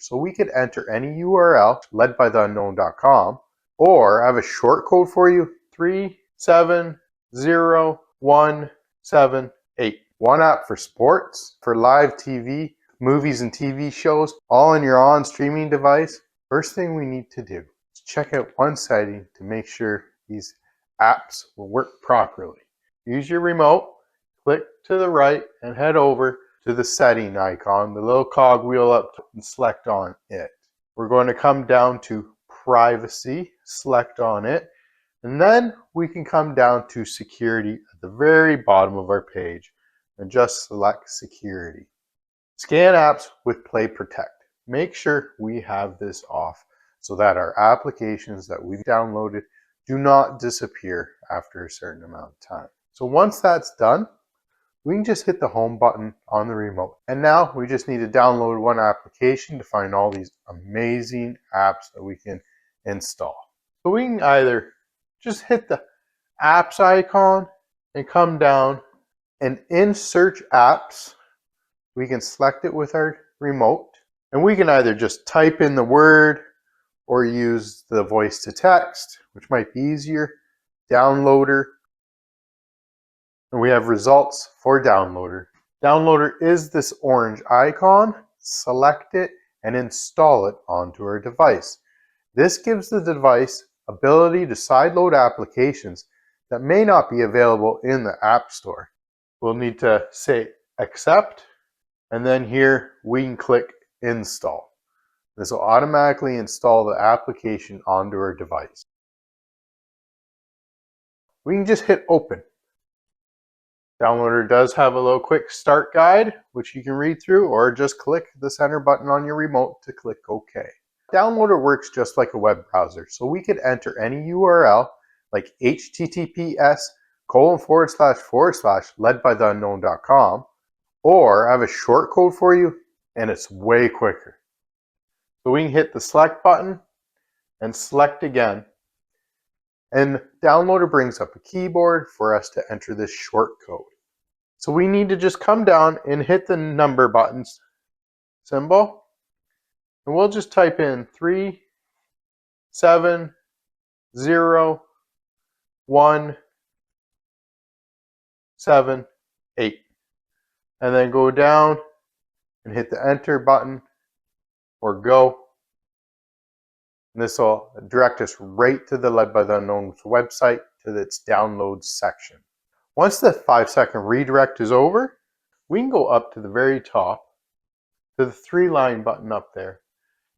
So we could enter any URL, ledbytheunknown.com, or I have a short code for you, 370178. One app for sports, for live TV, movies and TV shows, all on your on streaming device. First thing we need to do is check out one setting to make sure these apps will work properly. Use your remote, click to the right and head over to the setting icon, the little cog wheel up and select on it. We're going to come down to privacy, select on it, and then we can come down to security at the very bottom of our page and just select security. Scan apps with Play Protect. Make sure we have this off so that our applications that we've downloaded do not disappear after a certain amount of time. So once that's done, we can just hit the home button on the remote. And now we just need to download one application to find all these amazing apps that we can install. So we can either just hit the apps icon and come down, and in search apps, we can select it with our remote, and we can either just type in the word or use the voice to text, which might be easier. Downloader. And we have results for downloader. Downloader is this orange icon. Select it and install it onto our device. This gives the device ability to sideload applications that may not be available in the App Store. We'll need to say accept, and then here we can click install. This will automatically install the application onto our device. We can just hit open. Downloader does have a little quick start guide, which you can read through, or just click the center button on your remote to click OK. Downloader works just like a web browser, so we could enter any URL like https://ledbytheunknown.com, or I have a short code for you, and it's way quicker. So we can hit the select button and select again. And Downloader brings up a keyboard for us to enter this short code. So we need to just come down and hit the number buttons symbol. And we'll just type in 370178. And then go down and hit the enter button or go. And this will direct us right to the Led by the Unknown's website to its downloads section. Once the 5-second redirect is over, we can go up to the very top to the 3-line button up there,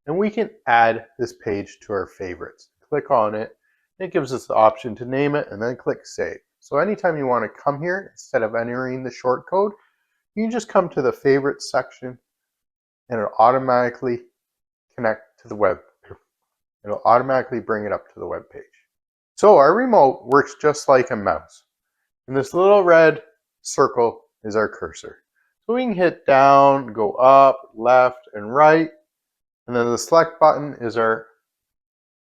and we can add this page to our favorites. Click on it, and it gives us the option to name it, and then click save. So anytime you want to come here, instead of entering the short code, you can just come to the favorites section, and it'll automatically connect to the web. It'll automatically bring it up to the web page. So our remote works just like a mouse. And this little red circle is our cursor. So we can hit down, go up, left, and right. And then the select button is our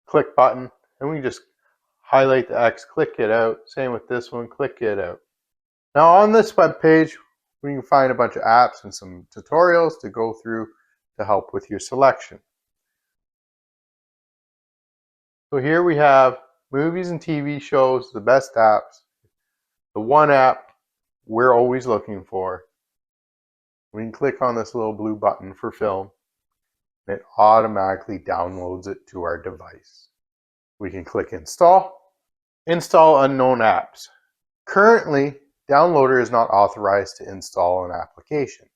click button. And we just highlight the X, click it out. Same with this one, click it out. Now on this web page, we can find a bunch of apps and some tutorials to go through to help with your selection. So here we have movies and TV shows, the best apps, the one app we're always looking for. We can click on this little blue button for film, and it automatically downloads it to our device. We can click install, install unknown apps. Currently, Downloader is not authorized to install an application.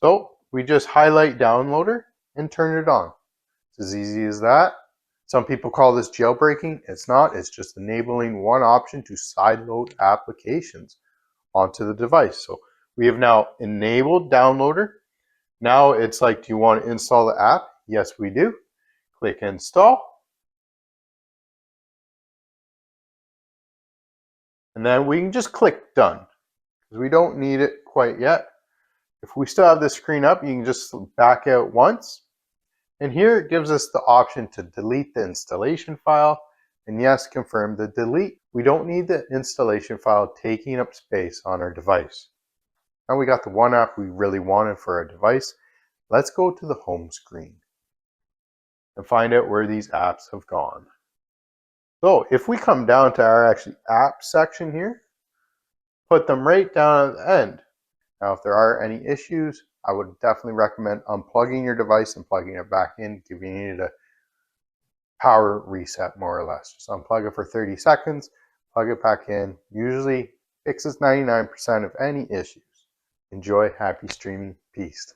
So we just highlight Downloader and turn it on. It's as easy as that. Some people call this jailbreaking. It's not. It's just enabling one option to sideload applications onto the device. So we have now enabled Downloader. Now it's like, do you want to install the app? Yes, we do. Click install. And then we can just click done, because we don't need it quite yet. If we still have this screen up, you can just back out once. And here it gives us the option to delete the installation file. And yes, confirm the delete. We don't need the installation file taking up space on our device. Now we got the one app we really wanted for our device. Let's go to the home screen and find out where these apps have gone. So if we come down to our app section here, put them right down at the end. Now, if there are any issues, I would definitely recommend unplugging your device and plugging it back in, giving it a power reset more or less. Just unplug it for 30 seconds, plug it back in. Usually fixes 99% of any issues. Enjoy, happy streaming, peace.